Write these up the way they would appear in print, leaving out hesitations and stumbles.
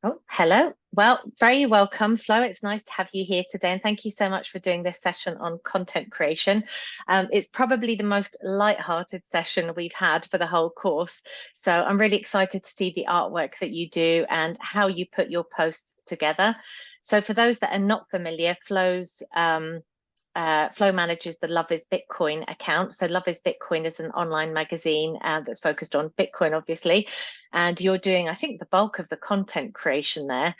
Oh, hello. Well, very welcome, Flo. It's nice to have you here today, and thank you so much for doing this session on content creation. It's probably the most light-hearted session we've had for the whole course. So I'm really excited to see the artwork that you do and how you put your posts together. So for those that are not familiar, Flo manages the Love is Bitcoin account. So Love is Bitcoin is an online magazine that's focused on Bitcoin, obviously. And you're doing, I think, the bulk of the content creation there.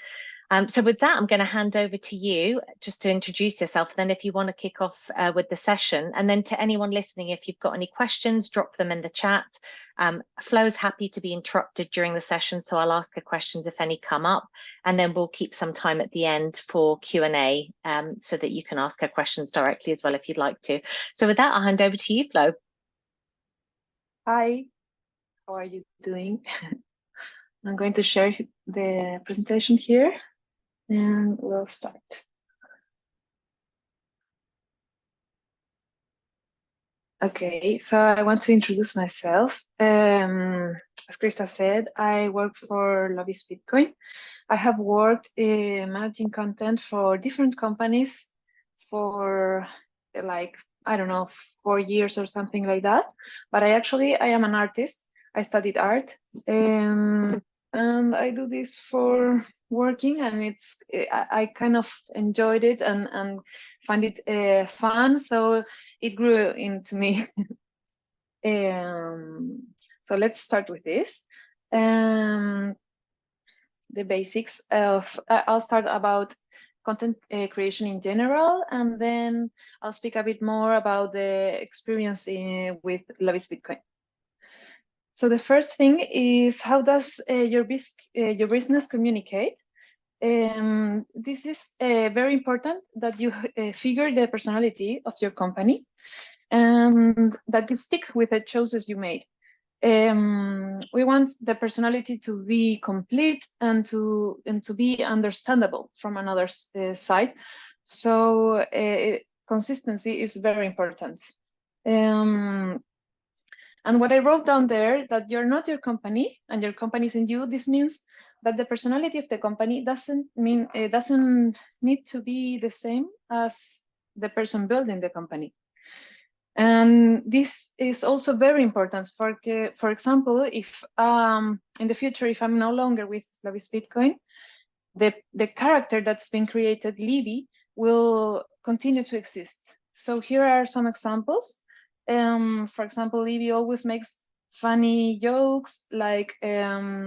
So with that, I'm going to hand over to you just to introduce yourself. Then if you want to kick off with the session, and then to anyone listening, if you've got any questions, drop them in the chat. Flo's happy to be interrupted during the session, so I'll ask her questions if any come up, and then we'll keep some time at the end for Q&A so that you can ask her questions directly as well if you'd like to. So with that, I'll hand over to you, Flo. Hi, how are you doing? I'm going to share the presentation here and we'll start. Okay, so I want to introduce myself. As Krista said, I work for loveisbitcoin. I have worked managing content for different companies for like, I don't know, 4 years or something like that. But I am an artist. I studied art. And I do this for working, and I kind of enjoyed it and find it fun. So it grew into me. So let's start with this. The basics of, I'll start about content creation in general, and then I'll speak a bit more about the experience with loveisbitcoin. So the first thing is, how does your business communicate? This is very important that you figure the personality of your company and that you stick with the choices you made. We want the personality to be complete and to be understandable from another side. So consistency is very important. And what I wrote down there, that you're not your company and your company isn't you, this means that the personality of the company doesn't need to be the same as the person building the company. And this is also very important. For example, if in the future, if I'm no longer with loveisbitcoin, the character that's been created, Libby, will continue to exist. So here are some examples. For example, Libby always makes funny jokes, like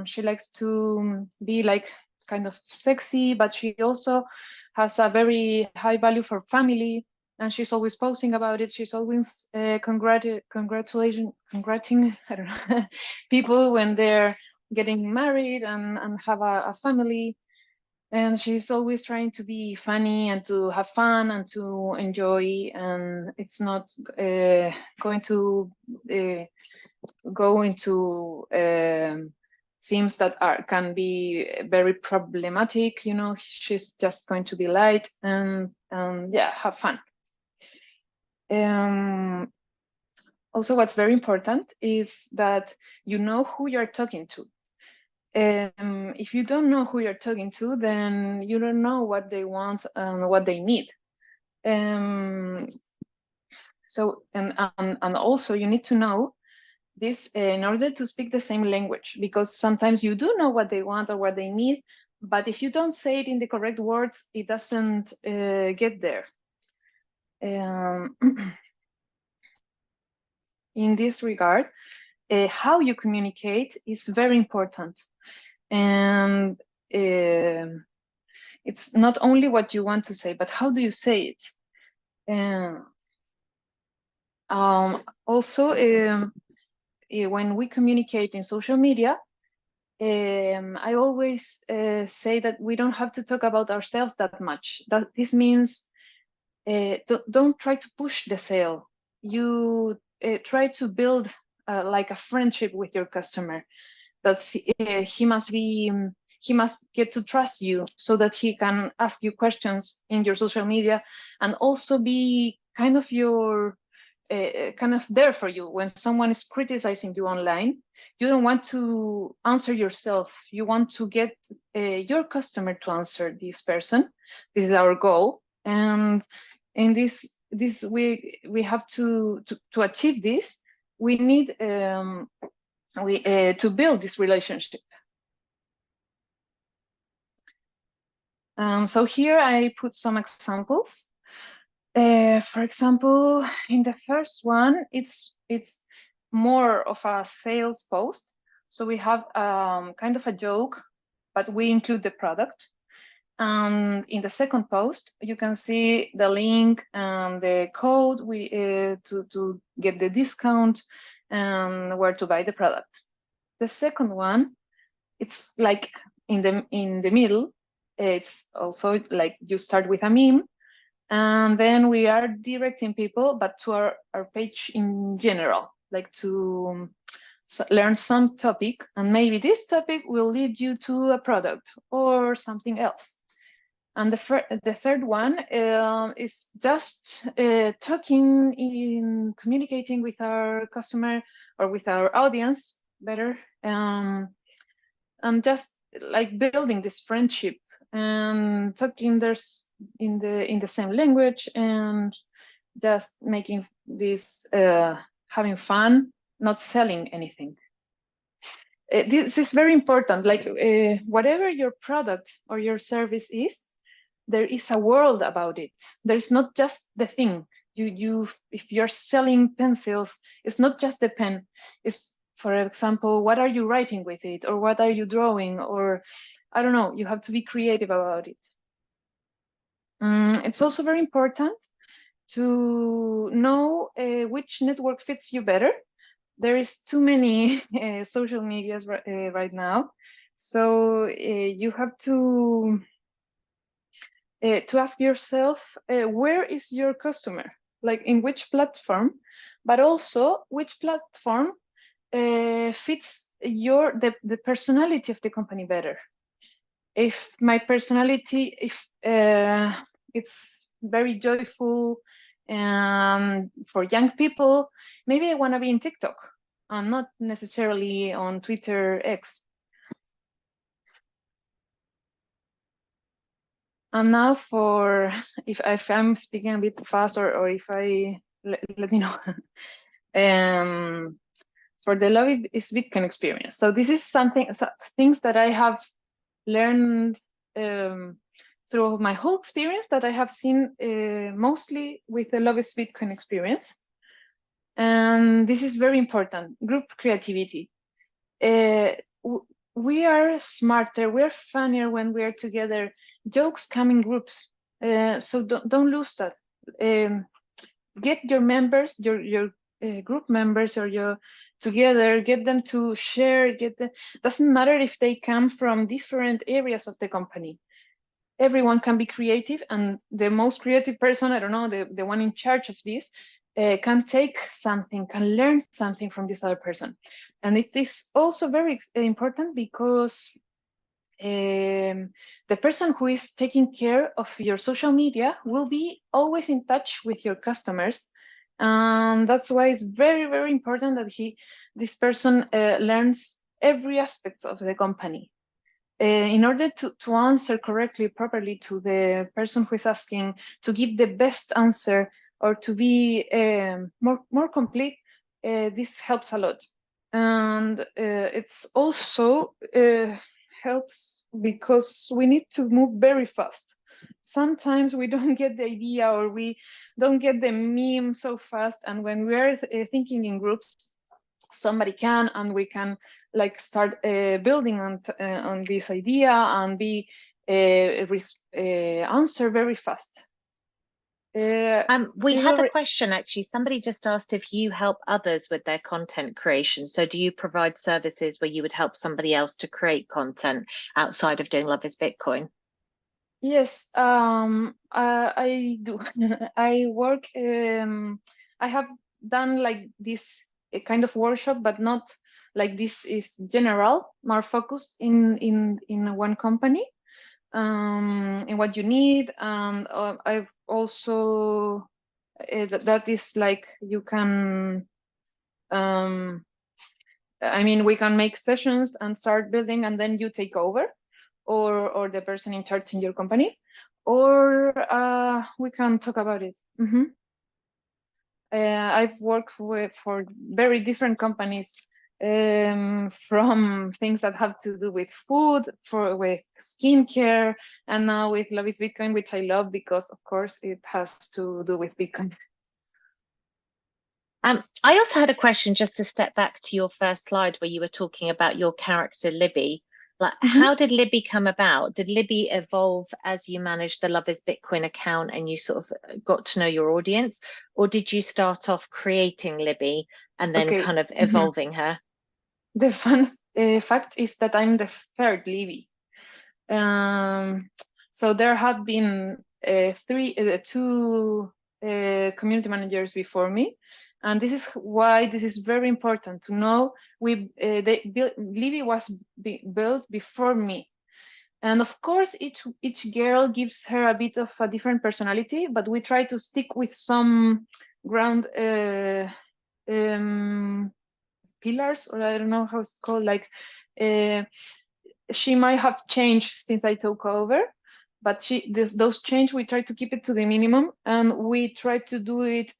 she likes to be like kind of sexy, but she also has a very high value for family, and she's always posting about it. She's always congratulating I don't know people when they're getting married and have a family. And she's always trying to be funny and to have fun and to enjoy, and it's not going to go into themes that can be very problematic. You know, she's just going to be light and yeah, have fun. Also, what's very important is that you know who you're talking to. If you don't know who you're talking to, then you don't know what they want and what they need. So and also you need to know this in order to speak the same language, because sometimes you do know what they want or what they need, but if you don't say it in the correct words, it doesn't get there. In this regard, how you communicate is very important. And it's not only what you want to say, but how do you say it? Also, when we communicate in social media, I always say that we don't have to talk about ourselves that much. That this means don't try to push the sale. You try to build like a friendship with your customer. He must get to trust you so that he can ask you questions in your social media, and also be kind of your kind of there for you when someone is criticizing you online. You don't want to answer yourself. You want to get your customer to answer this person. This is our goal, and in this we have to achieve this. We need to build this relationship. So here I put some examples. For example, in the first one, it's more of a sales post. So we have kind of a joke, but we include the product. And in the second post, you can see the link and the code to get the discount and where to buy the product. The second one, it's like in the middle. It's also like you start with a meme, and then we are directing people, but to our page in general, like to learn some topic, and maybe this topic will lead you to a product or something else. And the third one is just talking in communicating with our customer or with our audience better, and just like building this friendship and talking there's in the same language, and just making this having fun, not selling anything. This is very important. Like whatever your product or your service is, there is a world about it. There's not just the thing. You if you're selling pencils, it's not just the pen. It's, for example, what are you writing with it, or what are you drawing, or I don't know. You have to be creative about it. It's also very important to know which network fits you better. There is too many social medias right now, so you have to ask yourself where is your customer, like in which platform, but also which platform fits the personality of the company better. If my personality, if it's very joyful and for young people, maybe I want to be in TikTok and not necessarily on Twitter X. And now for, if I'm speaking a bit fast, or if I, let me know. For the Love is Bitcoin experience. So this is things that I have learned through my whole experience, that I have seen mostly with the Love is Bitcoin experience. And this is very important, group creativity. We are smarter, we are funnier when we are together. Jokes come in groups, so don't lose that. Get your members, your group members, or your together, get them to share, doesn't matter if they come from different areas of the company. Everyone can be creative, and the most creative person, I don't know, the one in charge of this, can take something, can learn something from this other person. And it is also very important because the person who is taking care of your social media will be always in touch with your customers. And that's why it's very, very important that this person learns every aspect of the company. In order to answer correctly, properly to the person who is asking, to give the best answer, or to be more complete, this helps a lot. And it's also helps because we need to move very fast. Sometimes we don't get the idea, or we don't get the meme so fast. And when we're thinking in groups, somebody can, and we can like start building on this idea and be answer very fast. We had a question, actually. Somebody just asked if you help others with their content creation. So do you provide services where you would help somebody else to create content outside of doing Love is Bitcoin? Yes, I do. I work, I have done like this kind of workshop, but not like this is general, more focused in one company, in what you need. And I've also that is like you can. I mean, we can make sessions and start building, and then you take over, or the person in charge in your company, or we can talk about it. I've worked for very different companies, from things that have to do with food, with skincare, and now with Love is Bitcoin, which I love because, of course, it has to do with Bitcoin. I also had a question just to step back to your first slide where you were talking about your character Libby. Like, how did Libby come about? Did Libby evolve as you managed the Love is Bitcoin account and you sort of got to know your audience? Or did you start off creating Libby and then Okay. kind of evolving her? The fun fact is that I'm the third Libby. So there have been two community managers before me, and this is why this is very important to know. Libby was built before me, and of course each girl gives her a bit of a different personality, but we try to stick with some ground pillars, or I don't know how it's called, like she might have changed since I took over, but those change, we try to keep it to the minimum, and we try to do it.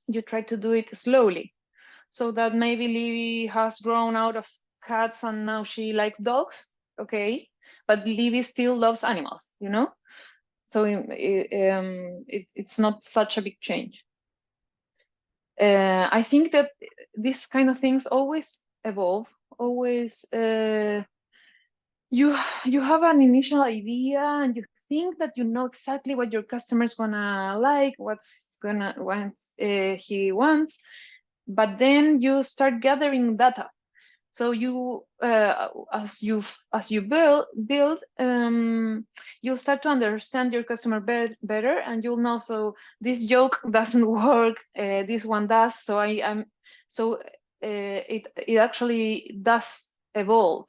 You try to do it slowly, so that maybe Livy has grown out of cats and now she likes dogs. Okay, but Livy still loves animals, you know. So it's not such a big change. I think that these kind of things always evolve, always. You have an initial idea and you think that you know exactly what your customer's gonna like, what he wants, but then you start gathering data. So you as you build, you'll start to understand your customer better, and you'll know, so this joke doesn't work, this one does. So it actually does evolve.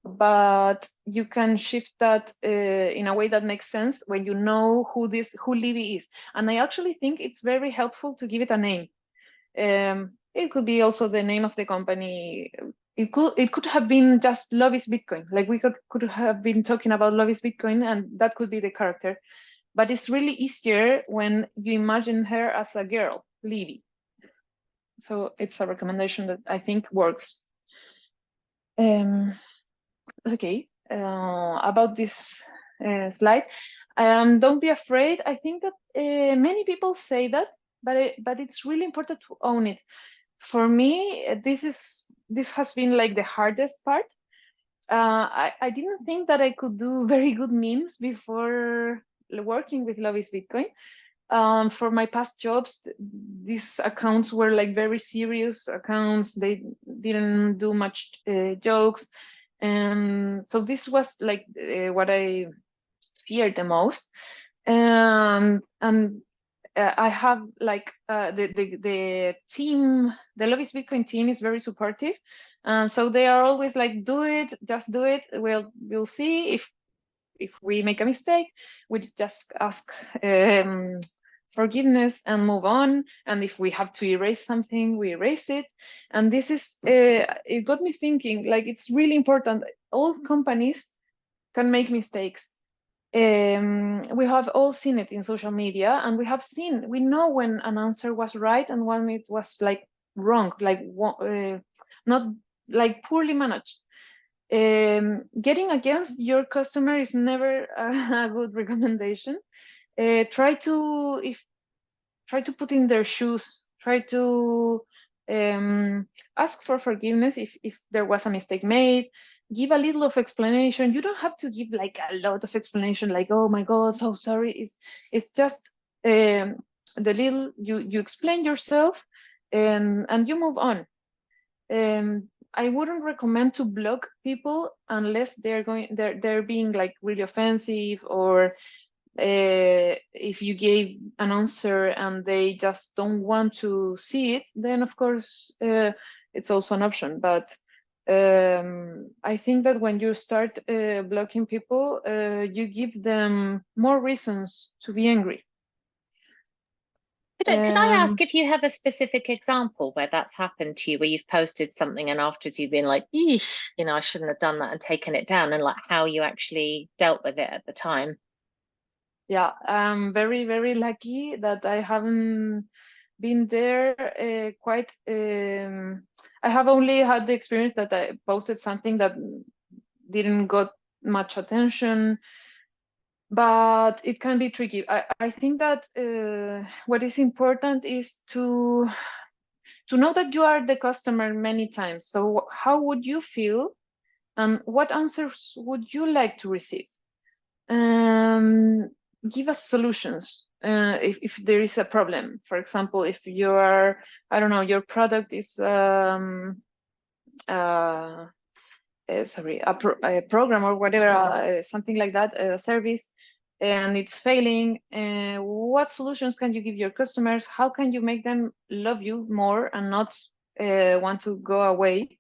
But you can shift that in a way that makes sense when you know who Libby is. And I actually think it's very helpful to give it a name. It could be also the name of the company. It could have been just Love is Bitcoin. Like we could have been talking about Love is Bitcoin, and that could be the character. But it's really easier when you imagine her as a girl, Libby. So it's a recommendation that I think works. Okay, about this slide. Don't be afraid. I think that many people say that, but it's really important to own it. For me, this has been like the hardest part. I didn't think that I could do very good memes before working with Love is Bitcoin. For my past jobs, these accounts were like very serious accounts. They didn't do much jokes. And so this was like what I feared the most. And I have like the team, the Love is Bitcoin team is very supportive. So they are always like, do it, just do it. We'll see if we make a mistake, we just ask forgiveness and move on. And if we have to erase something, we erase it. And this is, it got me thinking, like, it's really important. All companies can make mistakes. We have all seen it in social media, and we know when an answer was right and when it was like wrong, like not like poorly managed. Getting against your customer is never a good recommendation. Try to put in their shoes. Try to ask for forgiveness if there was a mistake made. Give a little of explanation. You don't have to give like a lot of explanation, like, oh my god, so sorry. It's just the little you explain yourself, and you move on. I wouldn't recommend to block people unless they're being like really offensive, or if you gave an answer and they just don't want to see it, then of course it's also an option. But I think that when you start blocking people, you give them more reasons to be angry. Could I ask if you have a specific example where that's happened to you, where you've posted something and afterwards you've been like, eesh, I shouldn't have done that, and taken it down, and like how you actually dealt with it at the time? Yeah, I'm very, very lucky that I haven't been there quite. I have only had the experience that I posted something that didn't got much attention, but it can be tricky. I think that what is important is to know that you are the customer many times. So how would you feel, and what answers would you like to receive? Give us solutions if there is a problem. For example, if you are, I don't know, your product is sorry, a program or whatever, something like that, a service, and it's failing. What solutions can you give your customers? How can you make them love you more and not want to go away?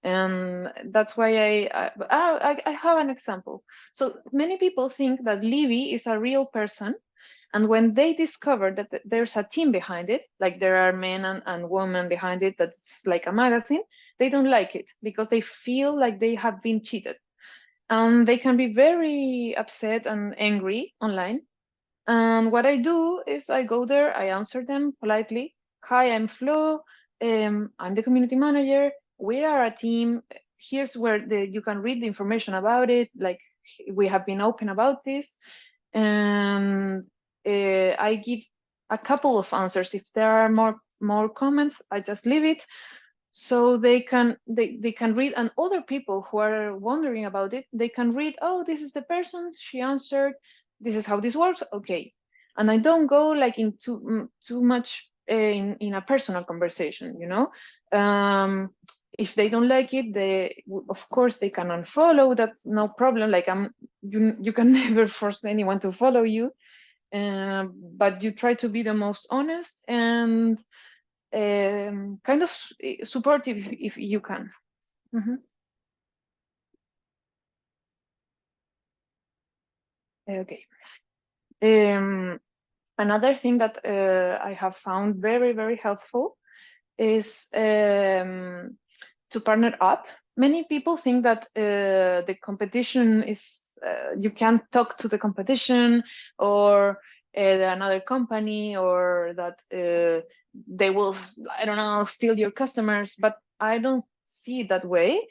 And that's why I have an example. So many people think that Libby is a real person, and when they discover that there's a team behind it, like there are men and women behind it, that's like a magazine, they don't like it because they feel like they have been cheated. And they can be very upset and angry online. And what I do is I go there, I answer them politely. Hi, I'm Flo. I'm the community manager. We are a team. Here's where you can read the information about it. Like, we have been open about this. And I give a couple of answers. If there are more comments, I just leave it. So they can read, and other people who are wondering about it, they can read, oh, this is the person, she answered, this is how this works, okay. And I don't go like into too much in a personal conversation, if they don't like it, they of course they can unfollow, that's no problem. Like you can never force anyone to follow you, but you try to be the most honest and kind of supportive if you can. Okay. Another thing that I have found very, very helpful is to partner up. Many people think that the competition is, you can't talk to the competition or another company, or that they will, I don't know, steal your customers, but I don't see it that way,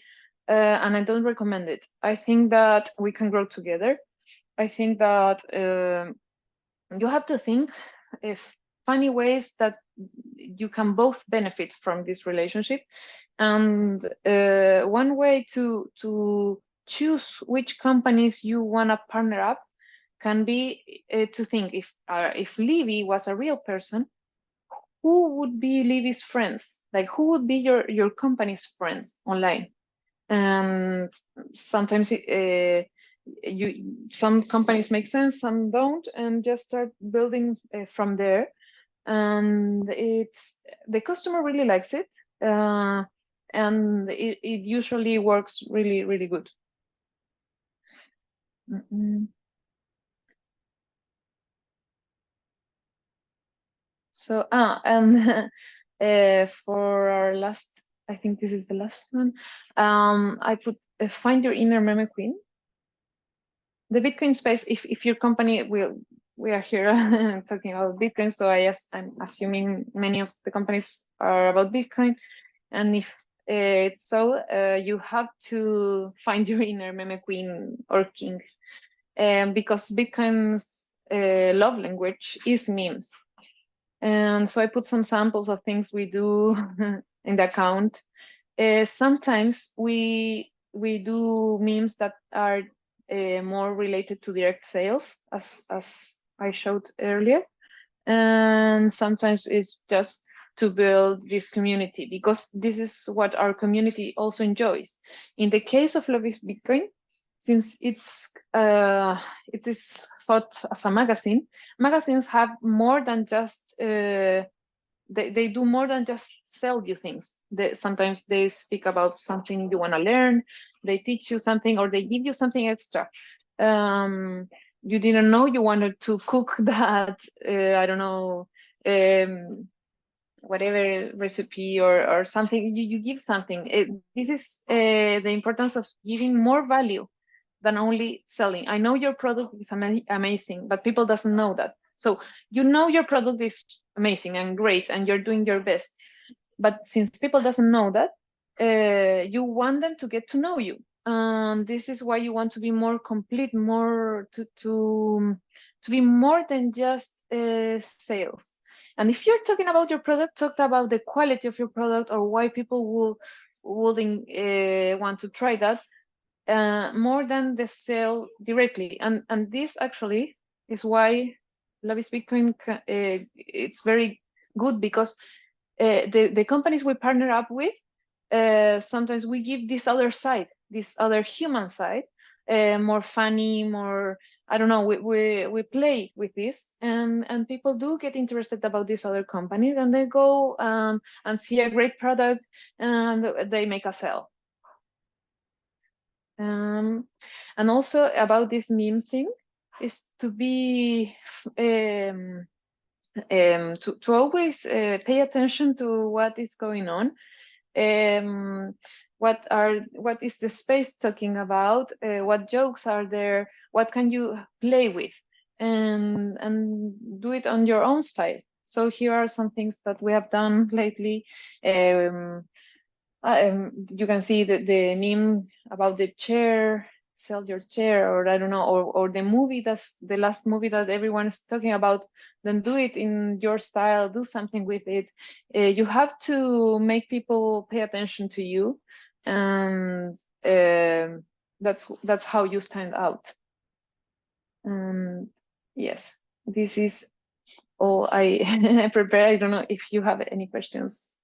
and I don't recommend it. I think that we can grow together. I think that you have to think if funny ways that you can both benefit from this relationship. And one way to choose which companies you want to partner up can be to think if Livy was a real person, who would be Livy's friends? Like, who would be your company's friends online? And sometimes some companies make sense, some don't, and just start building from there. And the customer really likes it, and it usually works really, really good. So and for our last, I think this is the last one, I put find your inner meme queen. The Bitcoin space, if your company we are here talking about Bitcoin, so I'm assuming many of the companies are about Bitcoin, and if it's so, you have to find your inner meme queen or king, because Bitcoin's love language is memes. And so I put some samples of things we do in the account. Sometimes we do memes that are more related to direct sales, as I showed earlier, and sometimes it's just to build this community, because this is what our community also enjoys. In the case of Love is Bitcoin, since it is thought as a magazine, magazines have more than just they do more than just sell you things. Sometimes they speak about something you want to learn, they teach you something, or they give you something extra. You didn't know you wanted to cook that, I don't know, whatever recipe or something, you give something. This is the importance of giving more value than only selling. I know your product is amazing, but people doesn't know that. So you know your product is amazing and great, and you're doing your best. But since people doesn't know that, you want them to get to know you. This is why you want to be more complete, more to be more than just sales. And if you're talking about your product, talk about the quality of your product or why people wouldn't want to try that more than the sale directly. And this actually is why Love is Bitcoin it's very good, because the companies we partner up with, sometimes we give this other side, this other human side, more funny, more, I don't know, we play with this, and people do get interested about these other companies, and they go and see a great product, and they make a sale. And also about this meme thing is to be to always pay attention to what is going on. What is the space talking about? What jokes are there? What can you play with? And do it on your own style. So here are some things that we have done lately. You can see the meme about the chair, sell your chair, or I don't know, or the movie, that's the last movie that everyone is talking about. Then do it in your style, do something with it. You have to make people pay attention to you, and that's how you stand out. Yes, this is all I prepared. I don't know if you have any questions.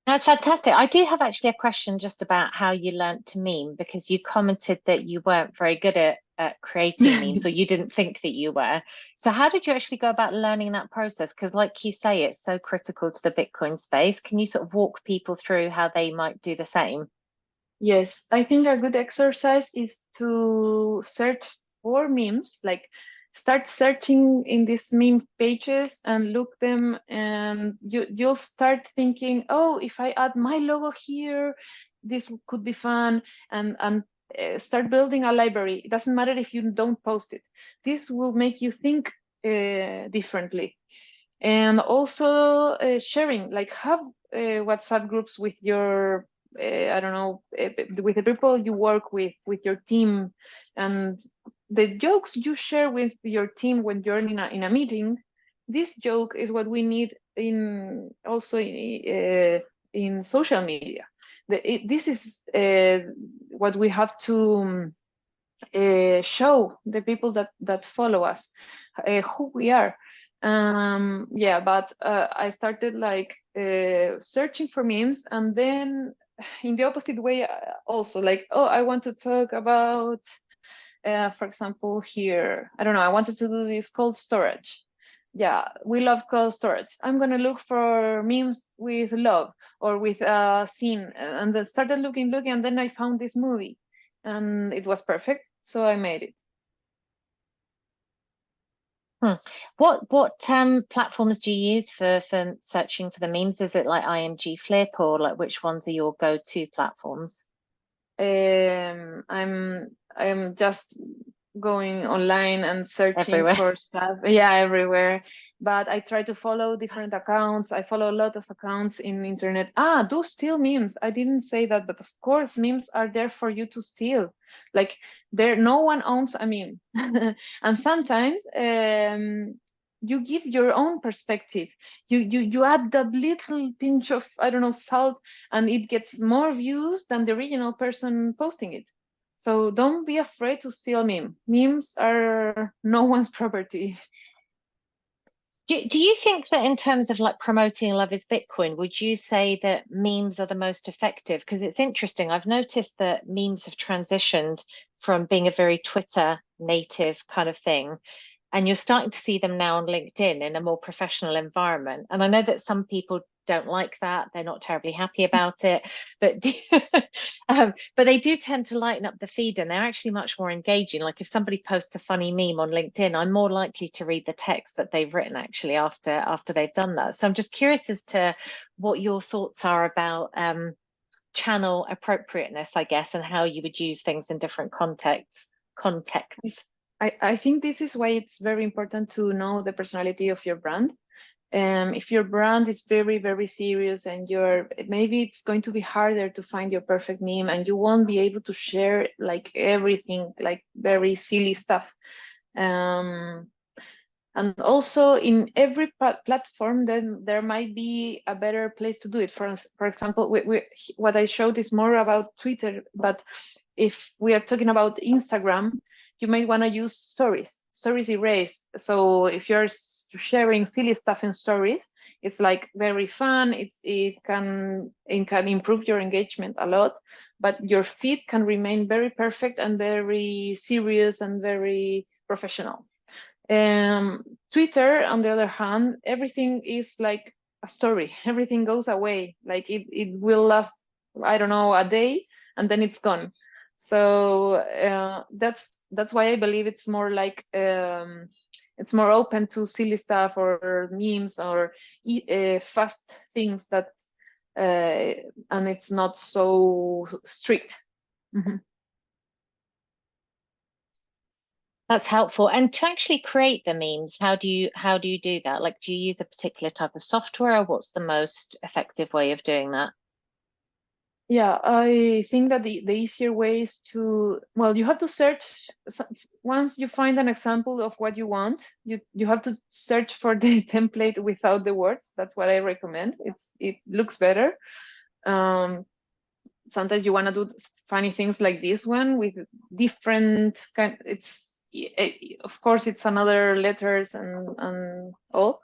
That's fantastic. I do have actually a question just about how you learnt to meme, because you commented that you weren't very good at creating memes, or you didn't think that you were. So how did you actually go about learning that process? Because like you say, it's so critical to the Bitcoin space. Can you sort of walk people through how they might do the same? Yes, I think a good exercise is to search for memes, like start searching in these meme pages and look them, and you'll start thinking, oh, if I add my logo here, this could be fun, and start building a library. It doesn't matter if you don't post it. This will make you think differently. And also sharing, like have WhatsApp groups with your I don't know, with the people you work with your team, and the jokes you share with your team when you're in a meeting. This joke is what we need in also in social media. This is what we have to show the people that follow us who we are. Yeah, but I started like searching for memes, and then in the opposite way also, like, oh, I want to talk about for example, here, I don't know, I wanted to do this cold storage. Yeah, we love cold storage. I'm gonna look for memes with love or with a scene, and then started looking, and then I found this movie, and it was perfect, so I made it. What platforms do you use for searching for the memes? Is it like IMG Flip, or like which ones are your go-to platforms? I'm just going online and searching Everywhere. for stuff. Yeah, everywhere. But I try to follow different accounts. I follow a lot of accounts in the internet. Do steal memes. I didn't say that, but of course, memes are there for you to steal. Like no one owns a meme. And sometimes you give your own perspective. You add that little pinch of, I don't know, salt, and it gets more views than the original person posting it. So don't be afraid to steal memes are no one's property. Do you think that in terms of like promoting Love is Bitcoin, would you say that memes are the most effective? Because it's interesting. I've noticed that memes have transitioned from being a very Twitter native kind of thing and you're starting to see them now on LinkedIn in a more professional environment. And I know that some people don't like that; they're not terribly happy about it, but but they do tend to lighten up the feed, and they're actually much more engaging. Like if somebody posts a funny meme on LinkedIn, I'm more likely to read the text that they've written actually after they've done that. So I'm just curious as to what your thoughts are about channel appropriateness, I guess, and how you would use things in different contexts. I think this is why it's very important to know the personality of your brand. If your brand is very, very serious and maybe it's going to be harder to find your perfect meme, and you won't be able to share like everything, like very silly stuff. And also in every platform, then there might be a better place to do it. For example, what I showed is more about Twitter, but if we are talking about Instagram, you might want to use stories erase. So if you're sharing silly stuff in stories, it's like very fun. It can improve your engagement a lot, but your feed can remain very perfect and very serious and very professional. Twitter, on the other hand, everything is like a story. Everything goes away. Like it will last, I don't know, a day, and then it's gone. So that's why I believe it's more like it's more open to silly stuff or memes or fast things that, and it's not so strict. Mm-hmm. That's helpful. And to actually create the memes, how do you do that? Like, do you use a particular type of software, or what's the most effective way of doing that? Yeah, I think that the easier way is to, well, you have to search. Once you find an example of what you want, you have to search for the template without the words. That's what I recommend. It looks better. Um, Sometimes you want to do funny things like this one with different kind. Of course it's another letters and all.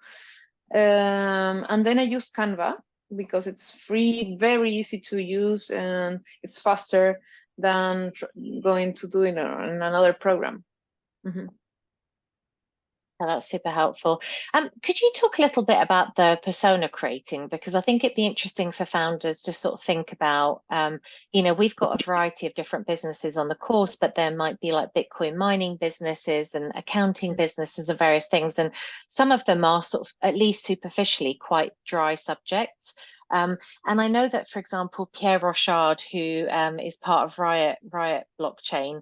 And then I use Canva because it's free, very easy to use, and it's faster than going to do in another program. Mm-hmm. Oh, that's super helpful. Could you talk a little bit about the persona creating? Because I think it'd be interesting for founders to sort of think about, we've got a variety of different businesses on the course, but there might be like Bitcoin mining businesses and accounting businesses and various things. And some of them are sort of, at least superficially, quite dry subjects. And I know that, for example, Pierre Rochard, who is part of Riot blockchain,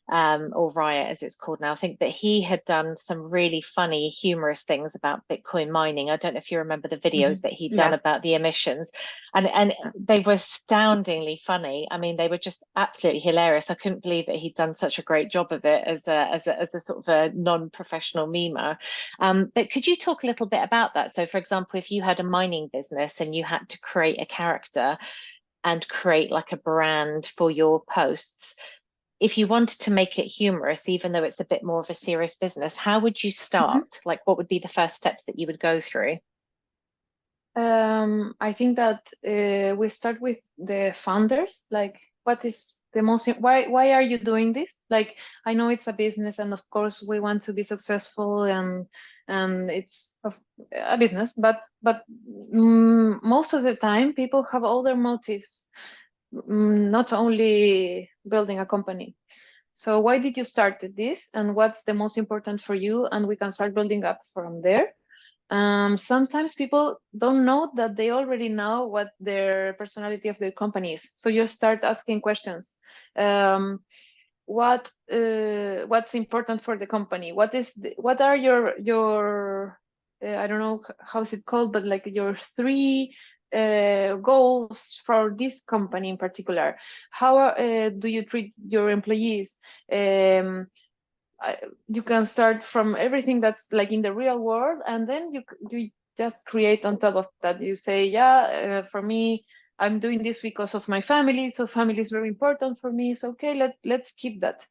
or Riot as it's called now, I think that he had done some really funny, humorous things about Bitcoin mining. I don't know if you remember the videos that he'd done about the emissions, and they were astoundingly funny. I mean, they were just absolutely hilarious. I couldn't believe that he'd done such a great job of it as a sort of a non-professional memer. But could you talk a little bit about that? So, for example, if you had a mining business and you had to create a character and create like a brand for your posts, if you wanted to make it humorous, even though it's a bit more of a serious business, how would you start? Mm-hmm. Like, what would be the first steps that you would go through? I think that we start with the founders. Like, what is the most? Why are you doing this? Like, I know it's a business, and of course we want to be successful, and it's a business. But most of the time, people have other motives, not only building a company. So why did you start this, and what's the most important for you? And we can start building up from there. Sometimes people don't know that they already know what their personality of the company is. So you start asking questions. What's important for the company? What are your I don't know how is it called, but like your three goals for this company in particular? How do you treat your employees? You can start from everything that's like in the real world, and then you just create on top of that. You say, yeah, for me, I'm doing this because of my family, so family is very important for me. So okay, let's keep that.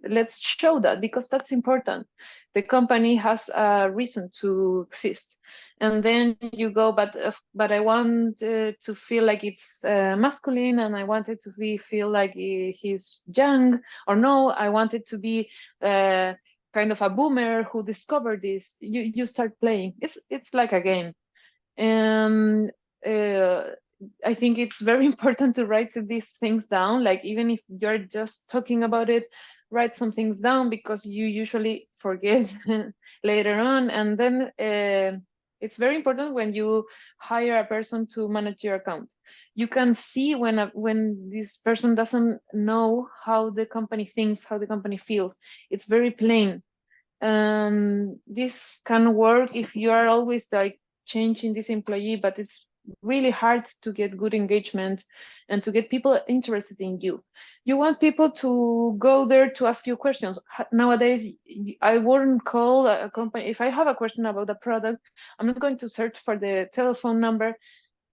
Let's show that, because that's important. The company has a reason to exist. And then you go, but I want to feel like it's masculine, and I want it to feel like he's young, or no, I want it to be kind of a boomer who discovered this, you start playing. It's like a game. And I think it's very important to write these things down. Like even if you're just talking about it, write some things down because you usually forget later on. And then it's very important when you hire a person to manage your account. You can see when this person doesn't know how the company thinks, how the company feels. It's very plain. This can work if you are always like changing this employee, but it's really hard to get good engagement and to get people interested in you. You want people to go there to ask you questions. Nowadays, I wouldn't call a company. If I have a question about a product, I'm not going to search for the telephone number,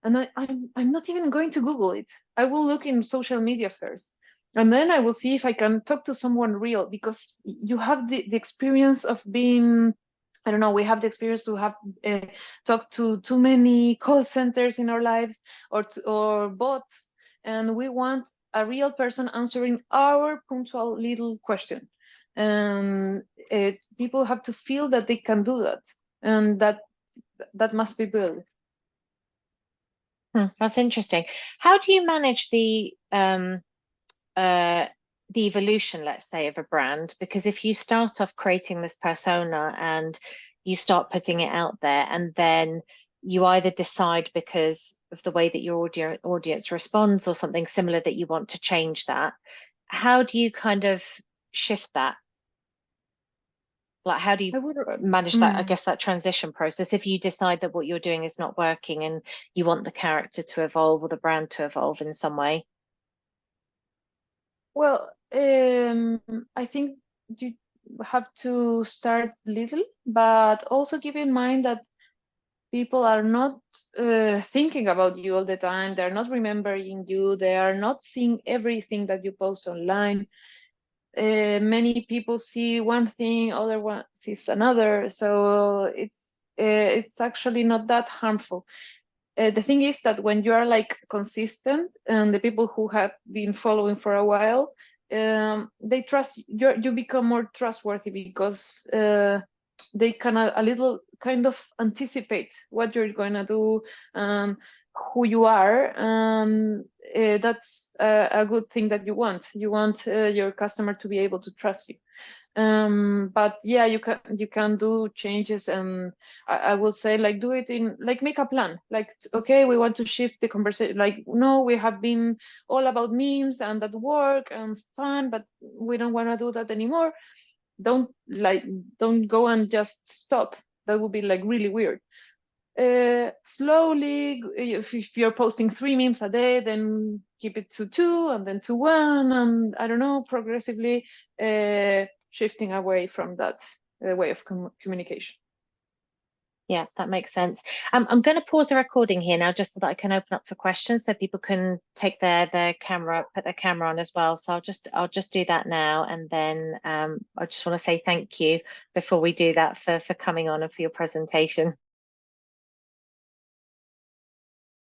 and I'm not even going to Google it. I will look in social media first. And then I will see if I can talk to someone real, because you have the experience of being, I don't know, we have the experience to have talked to too many call centers in our lives, or bots, and we want a real person answering our punctual little question. And people have to feel that they can do that, and that must be built. That's interesting. How do you manage the evolution, let's say, of a brand? Because if you start off creating this persona and you start putting it out there, and then you either decide because of the way that your audience responds or something similar that you want to change that, how do you kind of shift that? Like, how do you manage that, I guess, that transition process if you decide that what you're doing is not working and you want the character to evolve or the brand to evolve in some way? Well, I think you have to start little, but also keep in mind that people are not thinking about you all the time. They're not remembering you. They are not seeing everything that you post online. Many people see one thing, other one sees another. So it's actually not that harmful. The thing is that when you are like consistent, and the people who have been following for a while, they trust you. You become more trustworthy because they can a little kind of anticipate what you're going to do, who you are. That's a good thing that you want. You want your customer to be able to trust you. But yeah, you can do changes, and I will say, like, do it in, like, make a plan, like, okay, we want to shift the conversation, like, no, we have been all about memes and that work and fun, but we don't want to do that anymore. Don't go and just stop. That would be like really weird. Slowly, if you're posting 3 memes a day, then keep it to 2, and then to 1, and I don't know, progressively shifting away from that way of communication. Yeah, that makes sense. I'm going to pause the recording here now just so that I can open up for questions, so people can take their camera, put their camera on as well. So I'll just do that now, and then I just want to say thank you before we do that for coming on and for your presentation.